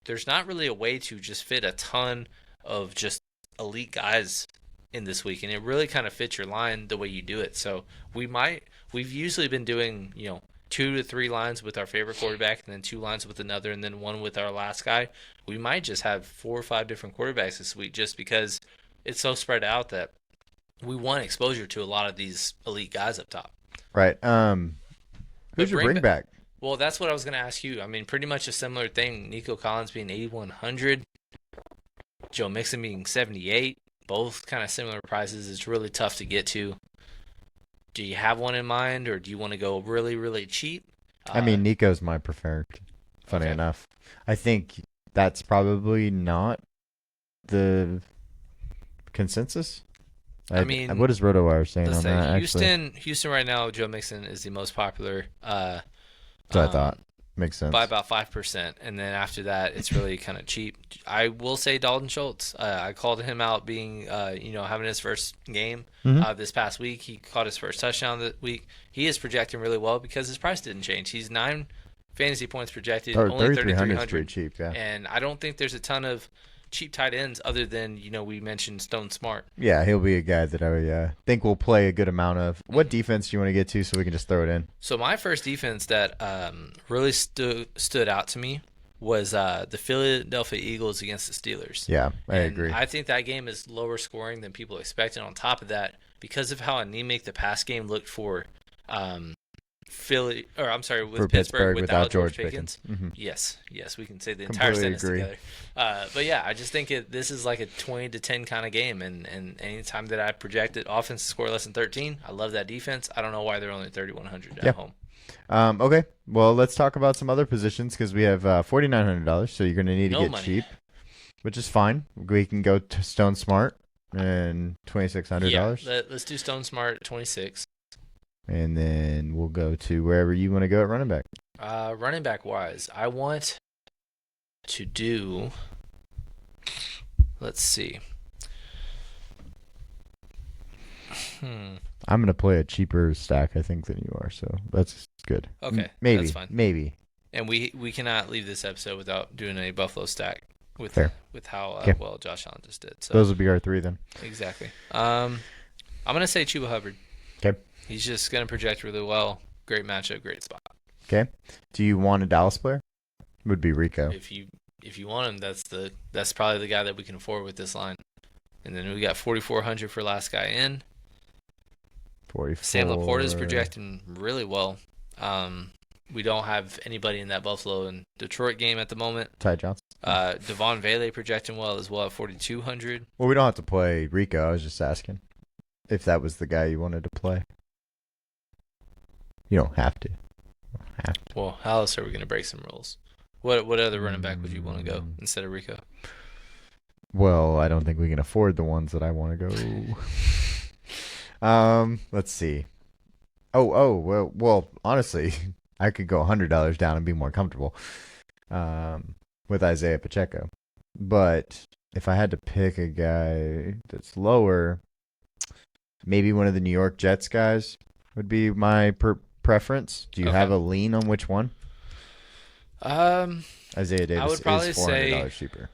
there's not really a way to just fit a ton of just elite guys in this week, and it really kind of fits your line the way you do it. So we've usually been doing 2 to 3 lines with our favorite quarterback, and then 2 lines with another, and then 1 with our last guy. We might just have 4 or 5 different quarterbacks this week, just because it's so spread out that we want exposure to a lot of these elite guys up top. Right. Who's your bring back? Well, that's what I was going to ask you. I mean, pretty much a similar thing. Nico Collins being 8,100, Joe Mixon being 78. Both kind of similar prices. It's really tough to get to. Do you have one in mind, or do you want to go really, really cheap? I mean, Nico's my preferred, funny enough. I think that's probably not the consensus. I mean, what is RotoWire saying on that? Houston right now, Joe Mixon is the most popular. That's what I thought. Makes sense. By about 5%, and then after that, it's really kind of cheap. I will say Dalton Schultz. I called him out being, having his first game this past week. He caught his first touchdown this week. He is projecting really well because his price didn't change. He's 9 fantasy points projected, only 3,300. Pretty cheap, yeah. And I don't think there's a ton of cheap tight ends other than, we mentioned Stone Smart. Yeah, he'll be a guy that I think will play a good amount of. What defense do you want to get to so we can just throw it in? So my first defense that really stood out to me was the Philadelphia Eagles against the Steelers. Yeah, I agree. I think that game is lower scoring than people expected. On top of that, because of how anemic the pass game looked for Pittsburgh without George Pickens. Yes, we can say the entire sentence together. But yeah, I just think this is like a 20-10 kind of game, and anytime that I projected offense to score less than 13, I love that defense. I don't know why they're only 3,100 at home. Okay, well, let's talk about some other positions because we have $4,900, so you're going to need to get cheap, which is fine. We can go to Stone Smart and $2,600. Yeah, let's do Stone Smart at 26. And then we'll go to wherever you want to go at running back. Running back wise, I want to do. Let's see. I'm going to play a cheaper stack, I think, than you are, so that's good. Okay, maybe, that's fine. Maybe. And we cannot leave this episode without doing a Buffalo stack with how well Josh Allen just did. So those will be our 3 then. Exactly. I'm going to say Chuba Hubbard. Okay. He's just going to project really well. Great matchup, great spot. Okay. Do you want a Dallas player? Would be Rico. If you want him, that's probably the guy that we can afford with this line. And then we got 4,400 for last guy in. 44. Sam Laporta is projecting really well. We don't have anybody in that Buffalo and Detroit game at the moment. Ty Johnson. Devon Vele projecting well as well at 4,200. Well, we don't have to play Rico. I was just asking if that was the guy you wanted to play. You don't have to. Well, how else are we going to break some rules? What other running back would you want to go instead of Rico? Well, I don't think we can afford the ones that I want to go. Let's see. Well, honestly, I could go $100 down and be more comfortable with Isaiah Pacheco. But if I had to pick a guy that's lower, maybe one of the New York Jets guys would be my preference. Do you have a lean on which one? Isaiah Davis I would probably is $400 cheaper.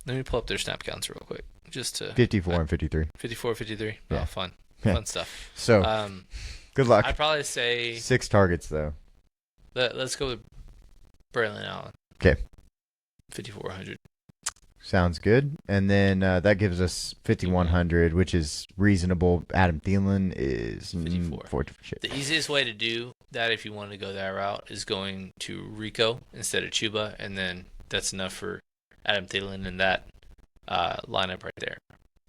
Let me pull up their snap counts real quick. Just to 54 and 53. 54, 53. Yeah. Oh, fun. Fun stuff. So, good luck. I'd probably say 6 targets, though. Let's go with Braylon Allen. Okay. 5,400. Sounds good. And then that gives us 5,100, which is reasonable. Adam Thielen is 54. The easiest way to do that, if you want to go that route, is going to Rico instead of Chuba, and then that's enough for Adam Thielen in that lineup right there.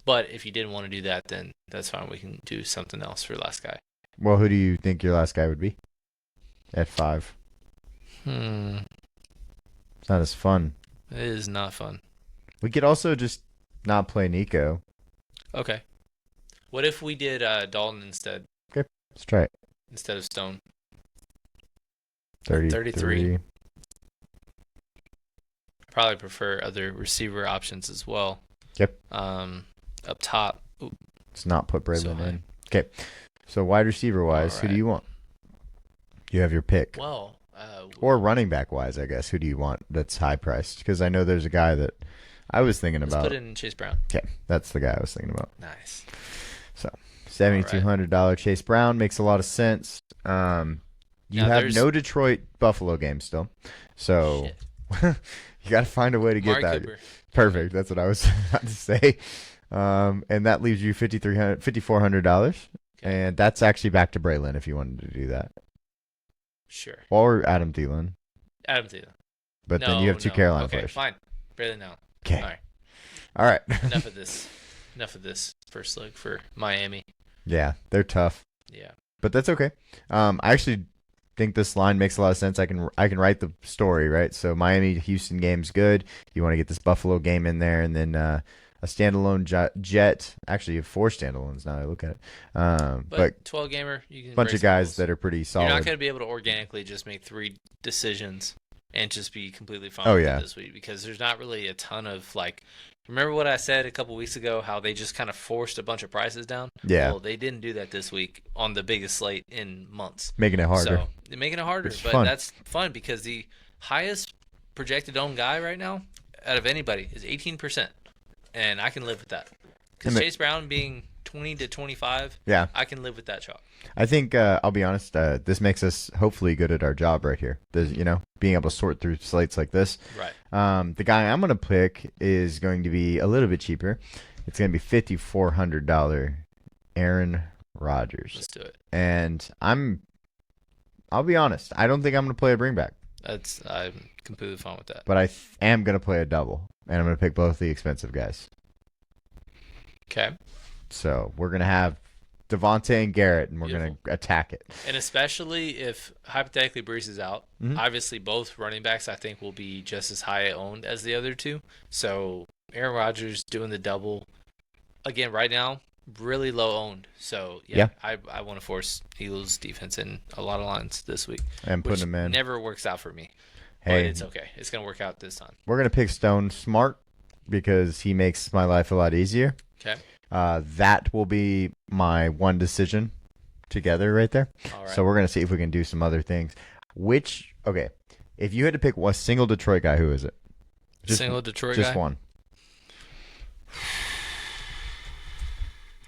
But if you didn't want to do that, then that's fine. We can do something else for last guy. Well, who do you think your last guy would be at 5? It's not as fun. It is not fun. We could also just not play Nico. Okay. What if we did Dalton instead? Okay, let's try it. Instead of Stone. 33. Probably prefer other receiver options as well. Yep. Up top. Let's not put Braylon in. Okay. So wide receiver wise, who do you want? You have your pick. Well, or running back wise, I guess. Who do you want that's high priced? Because I know there's a guy that I was thinking about. Let's put in Chase Brown. Okay, that's the guy I was thinking about. Nice. So $7,200 Chase Brown makes a lot of sense. You have no Detroit Buffalo game still, so you got to find a way to get that. Cooper. Perfect. That's what I was about to say. And that leaves you $5,400, and that's actually back to Braylon if you wanted to do that. Sure. Or Adam Thielen. Adam Thielen. But then you have 2 Carolina players. Okay, fine. Braylon now. Okay. All right. Enough of this first look for Miami. Yeah, they're tough. Yeah. But that's okay. I actually think this line makes a lot of sense. I can write the story, right? So Miami-Houston game's good. You want to get this Buffalo game in there, and then a standalone Jet. Actually, you have 4 standalones now I look at it. But 12-gamer, you can bunch of guys that are pretty solid. You're not going to be able to organically just make 3 decisions and just be completely fine with it this week, because there's not really a ton of, like, remember what I said a couple weeks ago, how they just kind of forced a bunch of prices down? Yeah. Well, they didn't do that this week on the biggest slate in months. Making it harder. So, they're making it harder, but that's fun because the highest projected owned guy right now out of anybody is 18%, and I can live with that. Because Chase Brown being 20 to 25, I can live with that chalk. I think, I'll be honest, this makes us hopefully good at our job right here. Being able to sort through slates like this. Right. The guy I'm going to pick is going to be a little bit cheaper. It's going to be $5,400 Aaron Rodgers. Let's do it. And I'll be honest, I don't think I'm going to play a bringback. I'm completely fine with that. But I am going to play a double, and I'm going to pick both the expensive guys. Okay. So we're going to have Devontae and Garrett, and we're going to attack it. And especially if, hypothetically, Brees is out, obviously both running backs, I think, will be just as high owned as the other two. So Aaron Rodgers doing the double, again, right now, really low owned. So, I want to force Eagles defense in a lot of lines this week. And put them in. Never works out for me. Hey, but it's okay. It's going to work out this time. We're going to pick Stone smart because he makes my life a lot easier. Okay. That will be my one decision together right there. All right. So we're going to see if we can do some other things. If you had to pick a single Detroit guy, who is it? Single Detroit guy? Just one.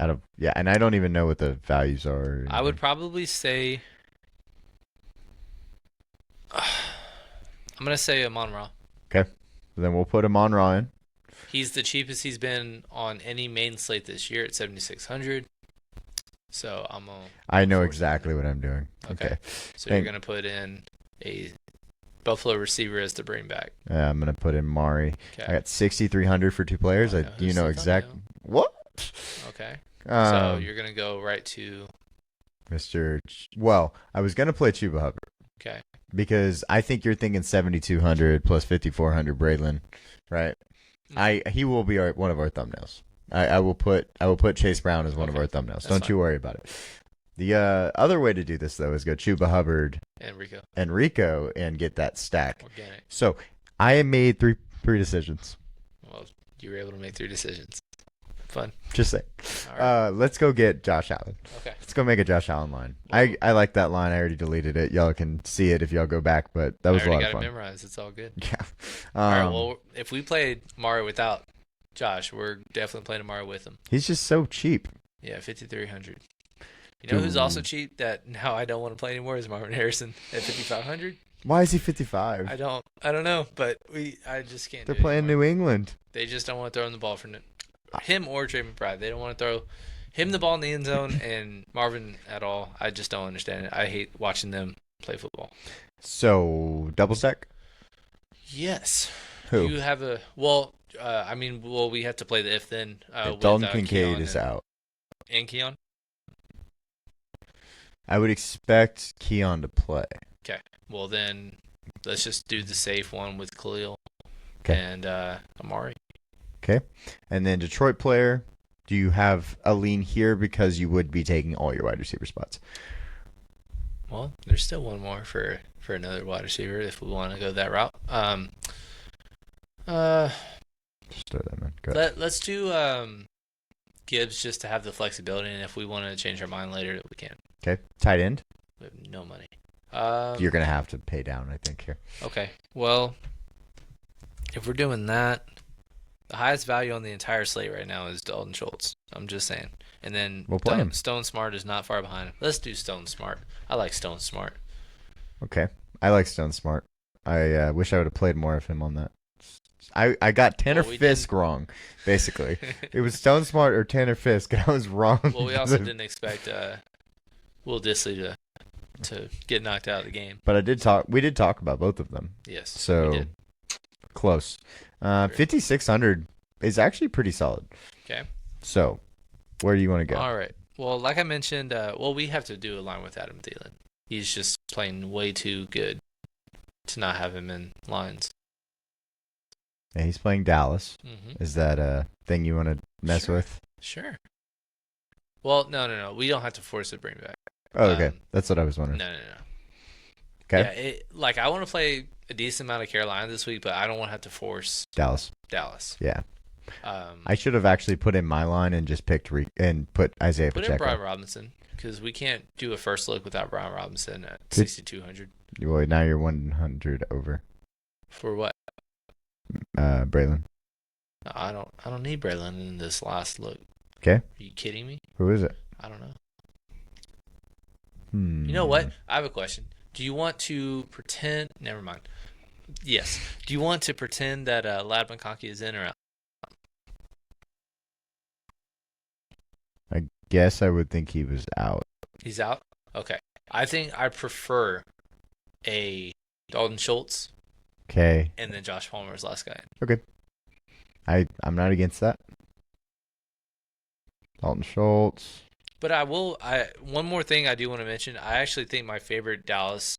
And I don't even know what the values are. I would probably say, I'm going to say Amon-Ra. Okay. Then we'll put Amon-Ra in. He's the cheapest he's been on any main slate this year at $7,600. So I know exactly what I'm doing. Okay. So you're going to put in a Buffalo receiver as the bring back. I'm gonna put in Mari. Okay. I got 6,300 for 2 players. Oh, I no, you who's know the exact thumbnail? what? Okay. So Um, you're gonna go right to Well, I was gonna play Chuba Hubbard okay. because I think you're thinking 7,200 plus 5,400 Braylon, right? He will be one of our thumbnails. I will put Chase Brown as one of Okay. our thumbnails. That's Don't fine. you worry about it. The other way to do this though is go Chuba Hubbard And Rico and get that stack. organic. So I made three decisions. Well, you were able to make 3 decisions. Fun. Just say. All right. Let's go get Josh Allen. Okay. Let's go make a Josh Allen line. I like that line. I already deleted it. Y'all can see it if y'all go back, but that was a lot of I already fun. got it memorized. It's all good. Yeah. All right. Well, if we played Mario without Josh, we're definitely playing Mario with him. He's just so cheap. Yeah, 5,300. You know who's also cheap that now I don't want to play anymore is Marvin Harrison at 5,500. Why is he 55? I don't know, but I just can't. They're do it playing anymore. New England. They just don't want to throw him the ball for him or Trey McBride. They don't want to throw him the ball in the end zone and Marvin at all. I just don't understand it. I hate watching them play football. So double stack. Yes. Who? You have a well. We have to play the if then. Dalton Kincaid is out. And Keon. I would expect Keon to play. Okay. Well then, let's just do the safe one with Khalil. Okay. And Amari. Okay. And then Detroit player. Do you have a lean here because you would be taking all your wide receiver spots? Well, there's still one more for another wide receiver if we want to go that route. Just throw that, man. Go ahead. Let's do Gibbs just to have the flexibility, and if we want to change our mind later, we can. Okay. Tight end. We have no money. You're gonna have to pay down, I think, here. Okay. Well, if we're doing that, the highest value on the entire slate right now is Dalton Schultz. I'm just saying. And then We'll play him. Stone Smart is not far behind him. Let's do Stone Smart. I like Stone Smart. Okay. I like Stone Smart. I wish I would have played more of him on that. I got Tanner Fisk wrong, basically. It was Stone Smart or Tanner Fisk, and I was wrong. Well, we also didn't expect Will Dissly to get knocked out of the game. But we did talk about both of them. Yes. So we did. close. 5,600 is actually pretty solid. Okay. So where do you want to go? All right. Well, like I mentioned, we have to do a line with Adam Thielen. He's just playing way too good to not have him in lines. Yeah, he's playing Dallas. Mm-hmm. Is that a thing you want to mess with? Sure. Well, no. We don't have to force a bring back. Oh, okay. That's what I was wondering. No. Okay. Yeah, I want to play a decent amount of Carolina this week, but I don't want to have to force Dallas. Yeah. I should have actually put in my line and just picked and put Isaiah Put Pacheco. in Brian Robinson because we can't do a first look without Brian Robinson at 6,200. Well, now you're 100 over. For what? Braylon. No, I don't need Braylon in this last look. Okay. Are you kidding me? Who is it? I don't know. You You know what? I have a question. Do you want to pretend? Never mind. Yes. Do you want to pretend that Lad McConkey is in or out? I guess I would think he was out. He's out? Okay. I think I prefer a Dalton Schultz Okay. and then Josh Palmer's last guy. I'm not against that. Dalton Schultz. But one more thing I do want to mention. I actually think my favorite Dallas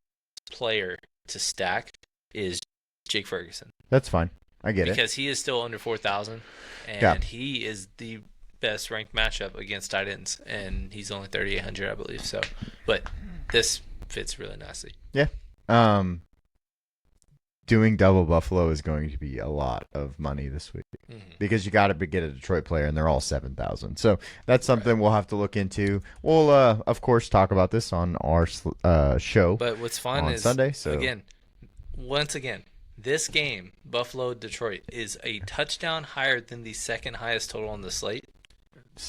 player to stack is Jake Ferguson. That's fine. I get it. Because he is still under 4,000, and Yeah. he is the best ranked matchup against tight ends, and he's only 3,800, I believe. So, but this fits really nicely. Yeah. Doing double Buffalo is going to be a lot of money this week because you got to get a Detroit player, and they're all 7,000. So that's something we'll have to look into. We'll, of course, talk about this on our show. But what's fun on is Sunday. So once again, this game, Buffalo-Detroit, is a touchdown higher than the second highest total on the slate.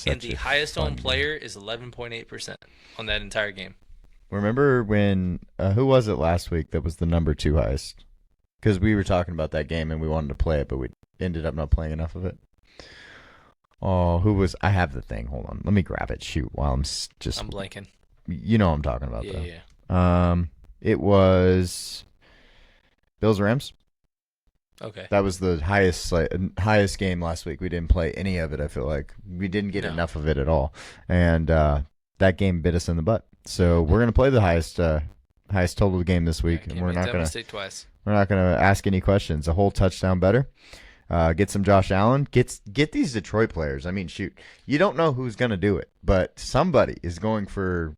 And the highest owned player is 11.8% on that entire game. Remember when, who was it last week that was the number 2 highest? Because we were talking about that game and we wanted to play it, but we ended up not playing enough of it. Oh, who was, I have the thing. Hold on. Let me grab it. Shoot, while I'm blanking. You know what I'm talking about, though. Yeah. It was Bills Rams. Okay. That was the highest game last week. We didn't play any of it. I feel like we didn't get No. enough of it at all, and that game bit us in the butt. So we're gonna play the highest total game this week, Yeah, and can't we're make not that gonna mistake twice. ask any questions. A whole touchdown better. Get some Josh Allen. Get these Detroit players. I mean, shoot, you don't know who's gonna do it, but somebody is going to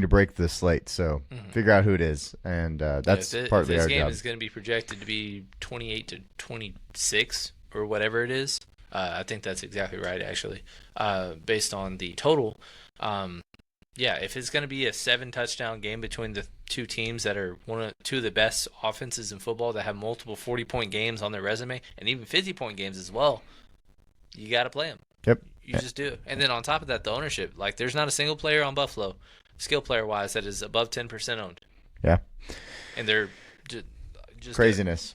break the slate. So figure out who it is, and that's partly if our this game job. is going to be projected to be 28-26 or whatever it is. I think that's exactly right, actually, based on the total. Yeah, if it's going to be a 7-touchdown game between the two teams that are two of the best offenses in football that have multiple 40-point games on their resume and even 50-point games as well, you got to play them. Yep. You just do. And then on top of that, the ownership. Like, there's not a single player on Buffalo, skill player-wise, that is above 10% owned. Yeah. And they're just craziness.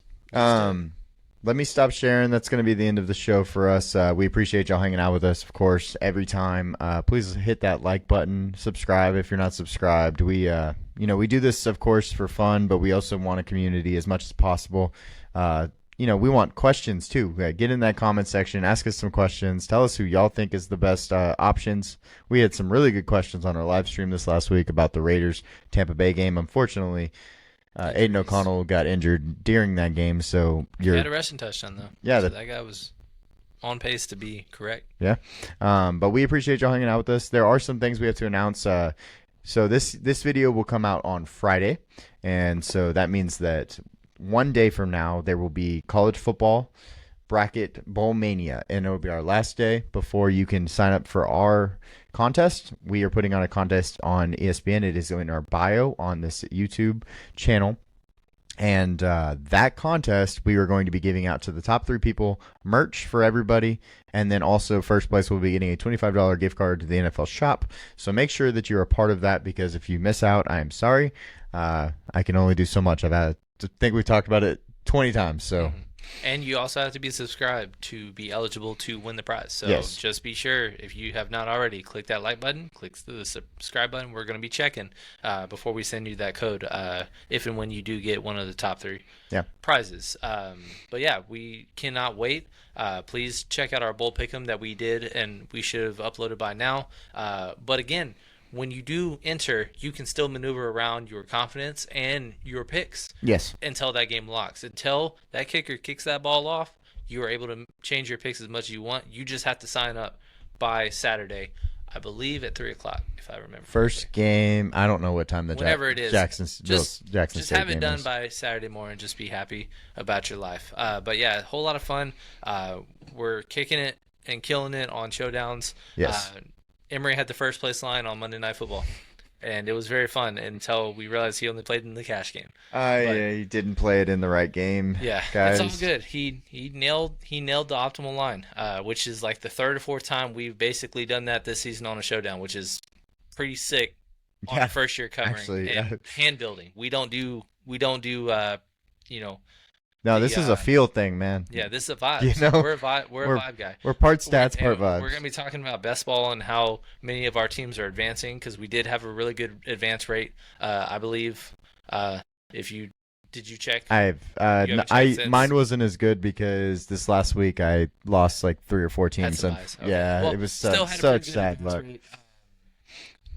Let me stop sharing. That's going to be the end of the show for us. We appreciate y'all hanging out with us, of course, every time. Please hit that like button, subscribe if you're not subscribed. We do this, of course, for fun, but we also want a community as much as possible. We want questions too. Get in that comment section, ask us some questions, tell us who y'all think is the best options. We had some really good questions on our live stream this last week about the Raiders Tampa Bay game. Unfortunately, Aiden O'Connell got injured during that game, so he had a rushing touchdown though. Yeah, so that guy was on pace to be correct. Yeah, but we appreciate y'all hanging out with us. There are some things we have to announce. So this video will come out on Friday, and so that means that one day from now there will be college football bracket bowl mania, and it will be our last day before you can sign up for our contest. We are putting on a contest on ESPN. It is in our bio on this YouTube channel, and that contest we are going to be giving out to the top 3 people merch for everybody, and then also first place will be getting a $25 gift card to the NFL shop. So make sure that you're a part of that, because if you miss out, I am sorry. I can only do so much. I think we've talked about it 20 times, so And you also have to be subscribed to be eligible to win the prize. So yes. Just be sure, if you have not already, click that like button, click the subscribe button. We're going to be checking before we send you that code if and when you do get one of the top 3 prizes. But yeah, we cannot wait. Please check out our bowl pick'em that we did and we should have uploaded by now. But again, when you do enter, you can still maneuver around your confidence and your picks. Yes. Until that game locks. Until that kicker kicks that ball off, you are able to change your picks as much as you want. You just have to sign up by Saturday, I believe at 3 o'clock, if I remember. First game, I don't know what time whenever it is. Jackson Just State have it game done is. by Saturday morning. Just be happy about your life. But yeah, a whole lot of fun. We're kicking it and killing it on showdowns. Yes. Emory had the first place line on Monday Night Football, and it was very fun until we realized he only played in the cash game. Yeah, he didn't play it in the right game. Yeah, guys. It's all good. He nailed the optimal line, which is like the 3rd or 4th time we've basically done that this season on a showdown, which is pretty sick on the first year covering. Actually, and hand building. We don't do No, this is a feel thing, man. Yeah, this is a vibe. You know, we're a vibe guy. We're part stats, part vibes. We're going to be talking about best ball and how many of our teams are advancing, because we did have a really good advance rate, I believe. Did you check? Mine wasn't as good because this last week I lost like 3 or 4 teams. And, yeah, it was such sad luck.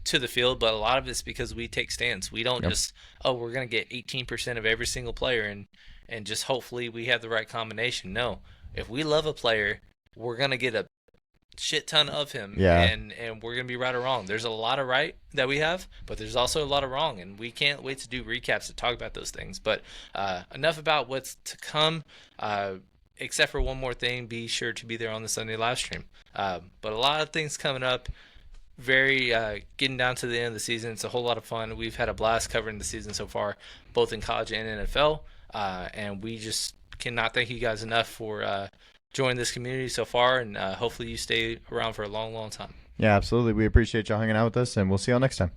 To the field, but a lot of it's because we take stands. We don't we're going to get 18% of every single player and just hopefully we have the right combination. No, if we love a player, we're going to get a shit ton of him, and we're going to be right or wrong. There's a lot of right that we have, but there's also a lot of wrong, and we can't wait to do recaps to talk about those things. But enough about what's to come, except for one more thing. Be sure to be there on the Sunday live stream. But a lot of things coming up. Very getting down to the end of the season. It's a whole lot of fun. We've had a blast covering the season so far, both in college and NFL, and we just cannot thank you guys enough for joining this community so far, and hopefully you stay around for a long, long time. Yeah, absolutely. We appreciate y'all hanging out with us, and we'll see y'all next time.